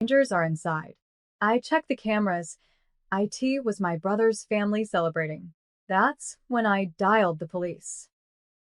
Strangers are inside. I checked the cameras. It was my brother's family celebrating. That's when I dialed the police.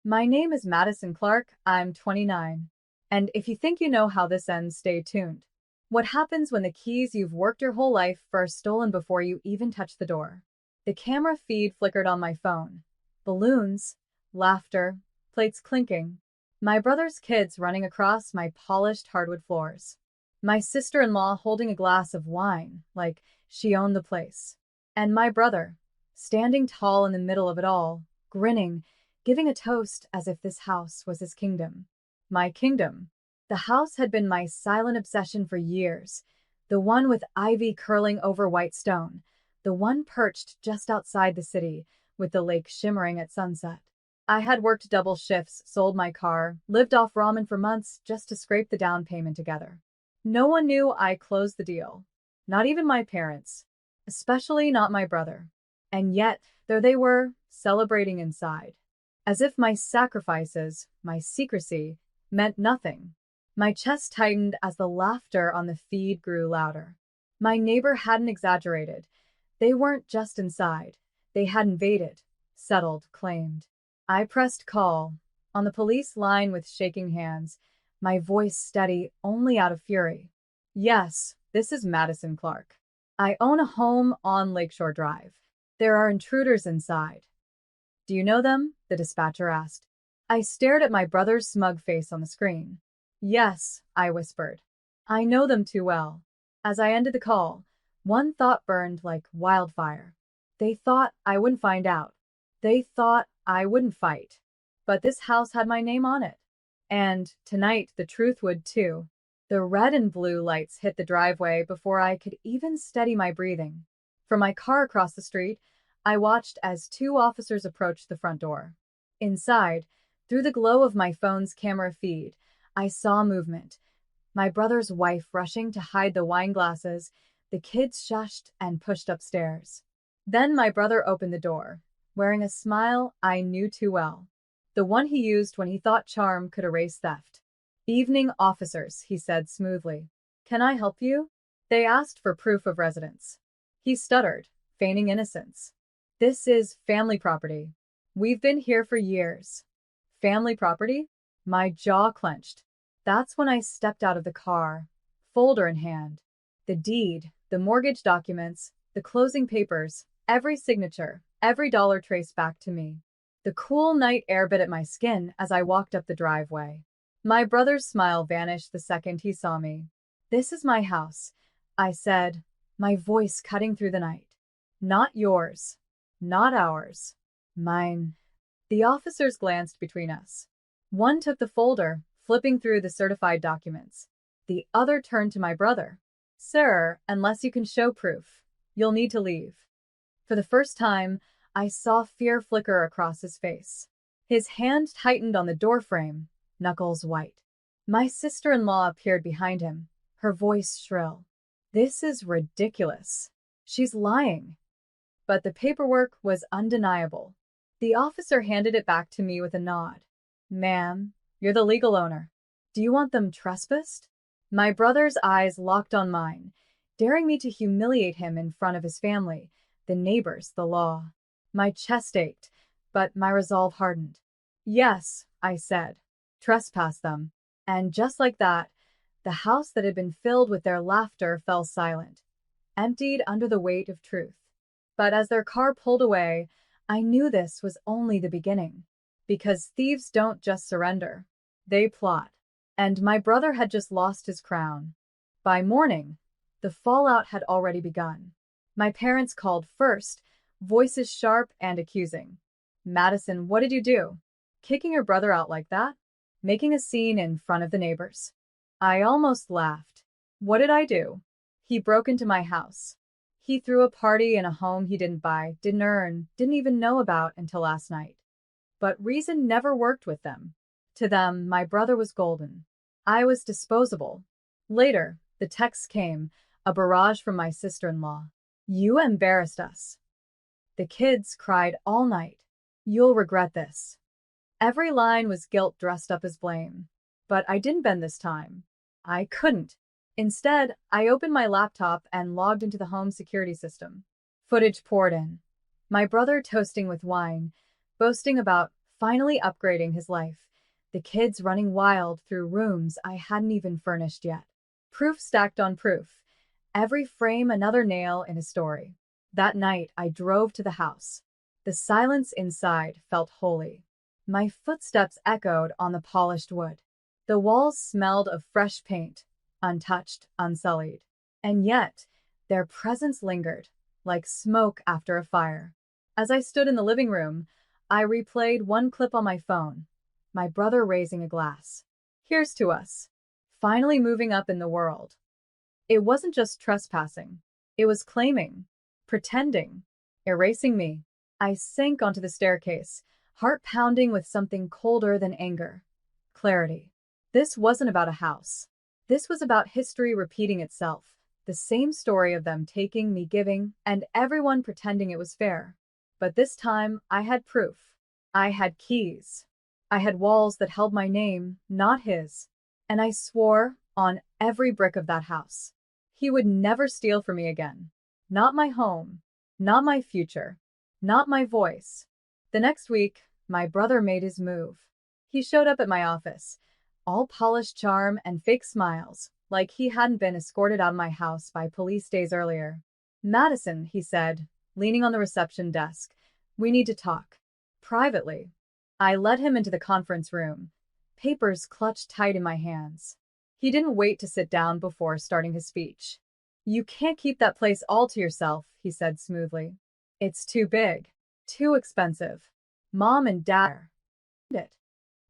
My name is Madison Clark. I'm 29. And if you think you know how this ends, stay tuned. What happens when the keys you've worked your whole life for are stolen before you even touch the door? The camera feed flickered on my phone. Balloons, laughter, plates clinking. My brother's kids running across my polished hardwood floors. My sister-in-law holding a glass of wine like she owned the place. And my brother, standing tall in the middle of it all, grinning, giving a toast as if this house was his kingdom. My kingdom. The house had been my silent obsession for years. The one with ivy curling over white stone. The one perched just outside the city, with the lake shimmering at sunset. I had worked double shifts, sold my car, lived off ramen for months just to scrape the down payment together. No one knew I closed the deal. Not even my parents. Especially not my brother. And yet, there they were, celebrating inside. As if my sacrifices, my secrecy, meant nothing. My chest tightened as the laughter on the feed grew louder. My neighbor hadn't exaggerated. They weren't just inside. They had invaded, settled, claimed. I pressed call, on the police line with shaking hands, my voice steady only out of fury. Yes, this is Madison Clark. I own a home on Lakeshore Drive. There are intruders inside. Do you know them? The dispatcher asked. I stared at my brother's smug face on the screen. Yes, I whispered. I know them too well. As I ended the call, one thought burned like wildfire. They thought I wouldn't find out. They thought I wouldn't fight. But this house had my name on it. And tonight the truth would too. The red and blue lights hit the driveway before I could even steady my breathing. From my car across the street, I watched as two officers approached the front door. Inside, through the glow of my phone's camera feed, I saw movement. My brother's wife rushing to hide the wine glasses, the kids shushed and pushed upstairs. Then my brother opened the door, wearing a smile I knew too well. The one he used when he thought charm could erase theft. Evening, officers, he said smoothly. Can I help you? They asked for proof of residence. He stuttered, feigning innocence. This is family property. We've been here for years. Family property? My jaw clenched. That's when I stepped out of the car, folder in hand. The deed, the mortgage documents, the closing papers, every signature, every dollar traced back to me. The cool night air bit at my skin as I walked up the driveway. My brother's smile vanished the second he saw me. This is my house, I said, my voice cutting through the night. Not yours. Not ours. Mine. The officers glanced between us. One took the folder, flipping through the certified documents. The other turned to my brother. Sir, unless you can show proof, you'll need to leave. For the first time, I saw fear flicker across his face. His hand tightened on the doorframe, knuckles white. My sister-in-law appeared behind him, her voice shrill. This is ridiculous. She's lying. But the paperwork was undeniable. The officer handed it back to me with a nod. Ma'am, you're the legal owner. Do you want them trespassed? My brother's eyes locked on mine, daring me to humiliate him in front of his family, the neighbors, the law. My chest ached, but my resolve hardened. Yes, I said. Trespass them. And just like that, the house that had been filled with their laughter fell silent, emptied under the weight of truth. But as their car pulled away, I knew this was only the beginning. Because thieves don't just surrender. They plot. And my brother had just lost his crown. By morning, the fallout had already begun. My parents called first, voices sharp and accusing. Madison, what did you do? Kicking your brother out like that? Making a scene in front of the neighbors. I almost laughed. What did I do? He broke into my house. He threw a party in a home he didn't buy, didn't earn, didn't even know about until last night. But reason never worked with them. To them, my brother was golden. I was disposable. Later, the text came, a barrage from my sister-in-law. You embarrassed us. The kids cried all night. You'll regret this. Every line was guilt dressed up as blame. But I didn't bend this time. I couldn't. Instead, I opened my laptop and logged into the home security system. Footage poured in. My brother toasting with wine, boasting about finally upgrading his life. The kids running wild through rooms I hadn't even furnished yet. Proof stacked on proof. Every frame another nail in a story. That night, I drove to the house. The silence inside felt holy. My footsteps echoed on the polished wood. The walls smelled of fresh paint, untouched, unsullied. And yet, their presence lingered, like smoke after a fire. As I stood in the living room, I replayed one clip on my phone, my brother raising a glass. Here's to us, finally moving up in the world. It wasn't just trespassing. It was claiming, pretending, erasing me. I sank onto the staircase, heart pounding with something colder than anger. Clarity. This wasn't about a house. This was about history repeating itself. The same story of them taking, me giving, and everyone pretending it was fair. But this time, I had proof. I had keys. I had walls that held my name, not his. And I swore on every brick of that house. He would never steal from me again. Not my home. Not my future. Not my voice. The next week, my brother made his move. He showed up at my office, all polished charm and fake smiles, like he hadn't been escorted out of my house by police days earlier. "Madison," he said, leaning on the reception desk, "we need to talk. Privately." I led him into the conference room, papers clutched tight in my hands. He didn't wait to sit down before starting his speech. "You can't keep that place all to yourself," he said smoothly. "It's too big, too expensive. Mom and Dad it."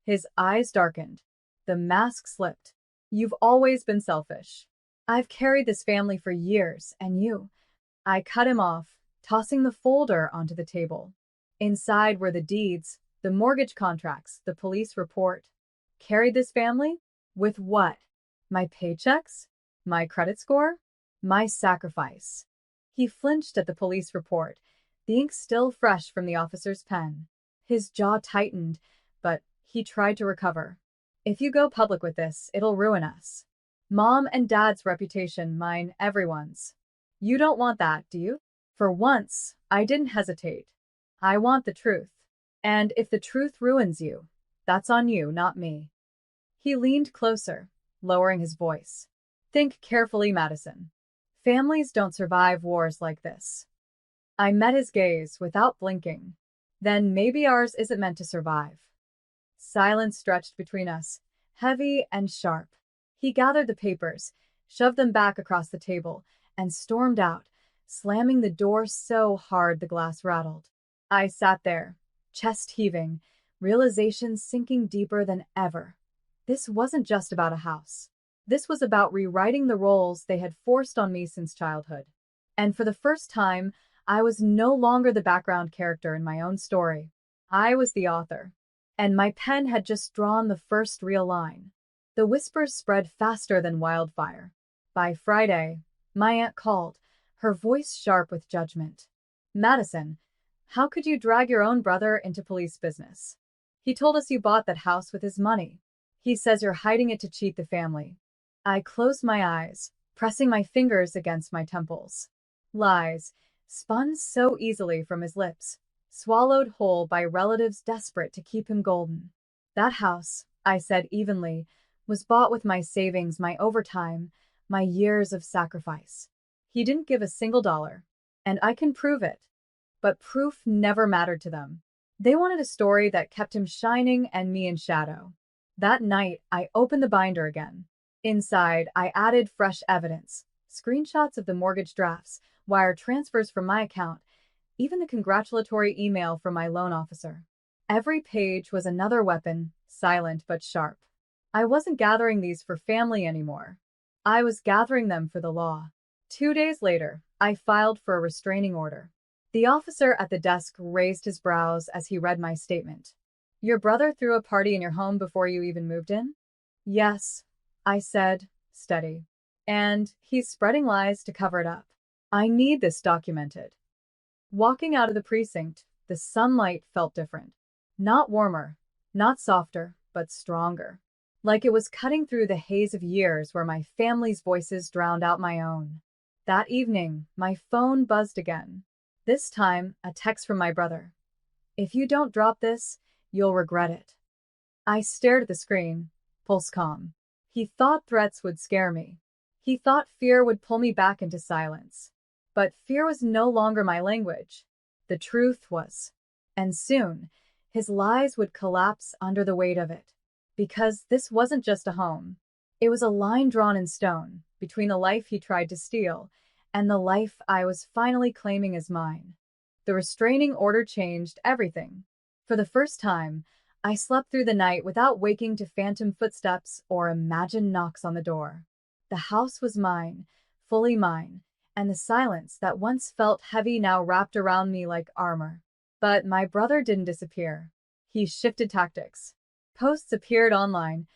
His eyes darkened. The mask slipped. "You've always been selfish. I've carried this family for years, and you—" I cut him off, tossing the folder onto the table. Inside were the deeds, the mortgage contracts, the police report. Carried this family? With what? My paychecks? My credit score? My sacrifice. He flinched at the police report, the ink still fresh from the officer's pen. His jaw tightened, but he tried to recover. "If you go public with this, it'll ruin us. Mom and Dad's reputation, mine, everyone's. You don't want that, do you?" For once, I didn't hesitate. I want the truth. And if the truth ruins you, that's on you, not me. He leaned closer, lowering his voice. "Think carefully, Madison. Families don't survive wars like this." I met his gaze without blinking. "Then maybe ours isn't meant to survive." Silence stretched between us, heavy and sharp. He gathered the papers, shoved them back across the table, and stormed out, slamming the door so hard the glass rattled. I sat there, chest heaving, realization sinking deeper than ever. This wasn't just about a house. This was about rewriting the roles they had forced on me since childhood. And for the first time, I was no longer the background character in my own story. I was the author. And my pen had just drawn the first real line. The whispers spread faster than wildfire. By Friday, my aunt called, her voice sharp with judgment. "Madison, how could you drag your own brother into police business? He told us you bought that house with his money. He says you're hiding it to cheat the family." I closed my eyes, pressing my fingers against my temples. Lies, spun so easily from his lips, swallowed whole by relatives desperate to keep him golden. "That house," I said evenly, "was bought with my savings, my overtime, my years of sacrifice." He didn't give a single dollar, and I can prove it. But proof never mattered to them. They wanted a story that kept him shining and me in shadow. That night, I opened the binder again. Inside, I added fresh evidence, screenshots of the mortgage drafts, wire transfers from my account, even the congratulatory email from my loan officer. Every page was another weapon, silent but sharp. I wasn't gathering these for family anymore. I was gathering them for the law. 2 days later, I filed for a restraining order. The officer at the desk raised his brows as he read my statement. "Your brother threw a party in your home before you even moved in?" "Yes," I said, steady. "And he's spreading lies to cover it up. I need this documented." Walking out of the precinct, the sunlight felt different. Not warmer, not softer, but stronger. like it was cutting through the haze of years where my family's voices drowned out my own. That evening, my phone buzzed again. This time, a text from my brother. "If you don't drop this, you'll regret it." I stared at the screen, pulse calm. He thought threats would scare me. He thought fear would pull me back into silence. But fear was no longer my language. The truth was. And soon, his lies would collapse under the weight of it. Because this wasn't just a home. It was a line drawn in stone between the life he tried to steal and the life I was finally claiming as mine. The restraining order changed everything. For the first time, I slept through the night without waking to phantom footsteps or imagined knocks on the door. The house was mine, fully mine, and the silence that once felt heavy now wrapped around me like armor. But my brother didn't disappear. He shifted tactics. Posts appeared online,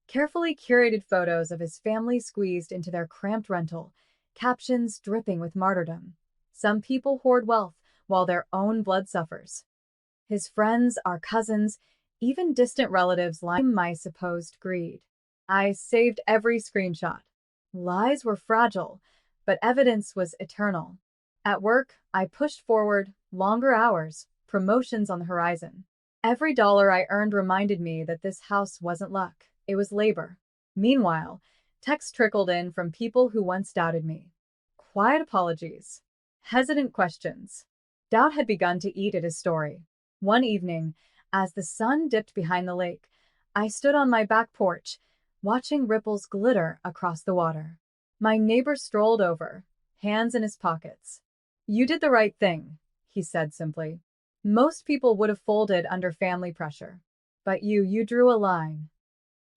carefully curated photos of his family squeezed into their cramped rental, captions dripping with martyrdom. Some people hoard wealth while their own blood suffers. His friends, our cousins, even distant relatives line my supposed greed. I saved every screenshot. Lies were fragile, but evidence was eternal. At work, I pushed forward, longer hours, promotions on the horizon. Every dollar I earned reminded me that this house wasn't luck, it was labor. Meanwhile, texts trickled in from people who once doubted me. Quiet apologies, hesitant questions. Doubt had begun to eat at his story. One evening, as the sun dipped behind the lake, I stood on my back porch, watching ripples glitter across the water. My neighbor strolled over, hands in his pockets. "You did the right thing," he said simply. "Most people would have folded under family pressure. But you drew a line."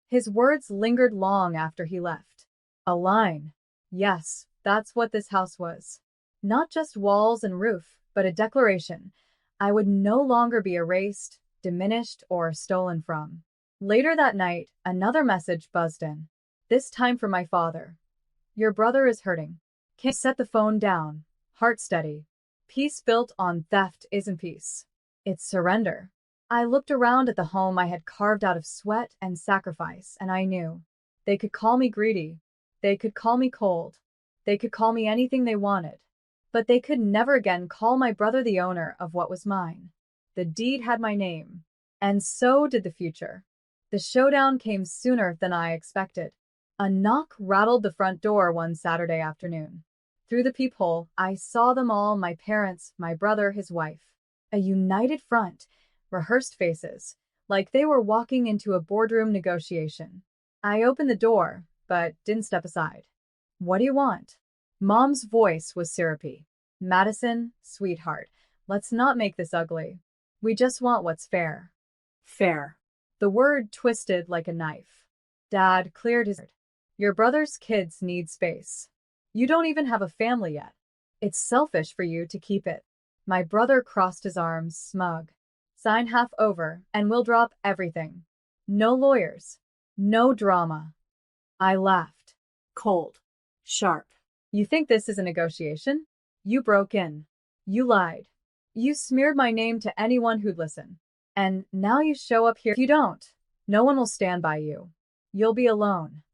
His words lingered long after he left. A line. Yes, that's what this house was. Not just walls and roof, but a declaration. I would no longer be erased, diminished, or stolen from. Later that night, another message buzzed in. This time from my father. "Your brother is hurting." Kay set the phone down, heart steady. Peace built on theft isn't peace. It's surrender. I looked around at the home I had carved out of sweat and sacrifice, and I knew. They could call me greedy. They could call me cold. They could call me anything they wanted. But they could never again call my brother the owner of what was mine. The deed had my name. And so did the future. The showdown came sooner than I expected. A knock rattled the front door one Saturday afternoon. Through the peephole, I saw them all, my parents, my brother, his wife. A united front, rehearsed faces, like they were walking into a boardroom negotiation. I opened the door, but didn't step aside. "What do you want?" Mom's voice was syrupy. "Madison, sweetheart, let's not make this ugly. We just want what's fair." Fair. The word twisted like a knife. Dad cleared his head. "Your brother's kids need space. You don't even have a family yet. It's selfish for you to keep it." My brother crossed his arms, smug. "Sign half over, and we'll drop everything. No lawyers. No drama." I laughed. Cold. Sharp. "You think this is a negotiation? You broke in. You lied. You smeared my name to anyone who'd listen. And now you show up here. If you don't, no one will stand by you. You'll be alone."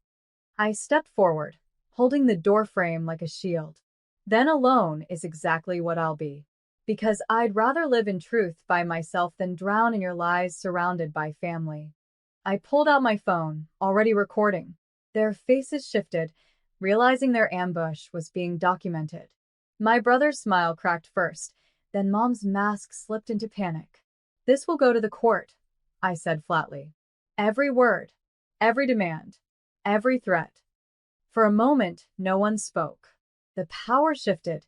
I stepped forward, holding the doorframe like a shield. Then alone is exactly what I'll be. Because I'd rather live in truth by myself than drown in your lies surrounded by family. I pulled out my phone, already recording. Their faces shifted, realizing their ambush was being documented. My brother's smile cracked first, then Mom's mask slipped into panic. "This will go to the court," I said flatly. "Every word, every demand, every threat." For a moment, no one spoke. The power shifted.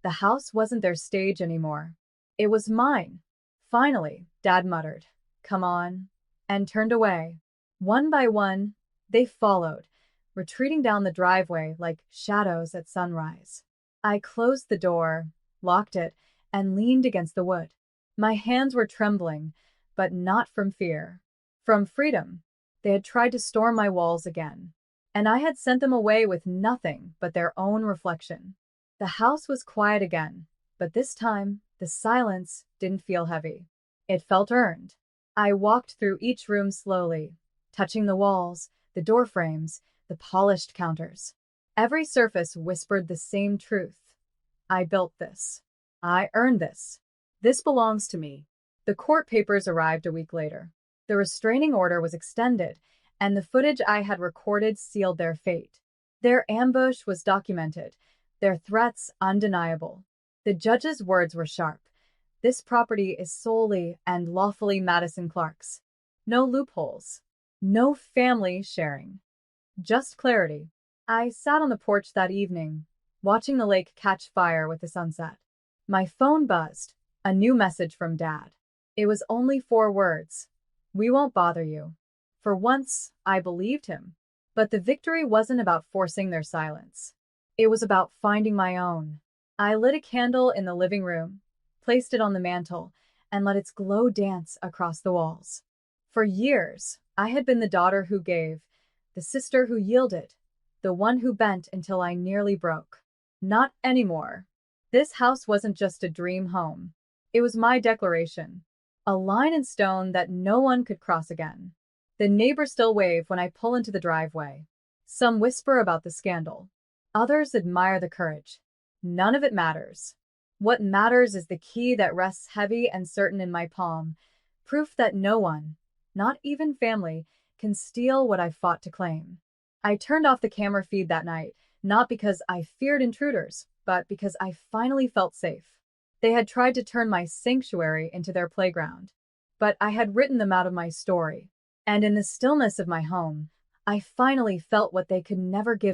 The house wasn't their stage anymore. It was mine. Finally, Dad muttered, "Come on," and turned away. One by one, they followed, retreating down the driveway like shadows at sunrise. I closed the door, locked it, and leaned against the wood. My hands were trembling, but not from fear. From freedom. They had tried to storm my walls again, and I had sent them away with nothing but their own reflection. The house was quiet again, but this time, the silence didn't feel heavy. It felt earned. I walked through each room slowly, touching the walls, the door frames, the polished counters. Every surface whispered the same truth. I built this. I earned this. This belongs to me. The court papers arrived a week later. The restraining order was extended, and the footage I had recorded sealed their fate. Their ambush was documented, their threats undeniable. The judge's words were sharp. This property is solely and lawfully Madison Clark's. No loopholes. No family sharing. Just clarity. I sat on the porch that evening, watching the lake catch fire with the sunset. My phone buzzed. A new message from Dad. It was only 4 words. We won't bother you. For once, I believed him. But the victory wasn't about forcing their silence. It was about finding my own. I lit a candle in the living room, placed it on the mantel, and let its glow dance across the walls. For years, I had been the daughter who gave, the sister who yielded, the one who bent until I nearly broke. Not anymore. This house wasn't just a dream home. It was my declaration, a line in stone that no one could cross again. The neighbors still wave when I pull into the driveway. Some whisper about the scandal. Others admire the courage. None of it matters. What matters is the key that rests heavy and certain in my palm, proof that no one, not even family, can steal what I fought to claim. I turned off the camera feed that night, not because I feared intruders, but because I finally felt safe. They had tried to turn my sanctuary into their playground, but I had written them out of my story. And in the stillness of my home, I finally felt what they could never give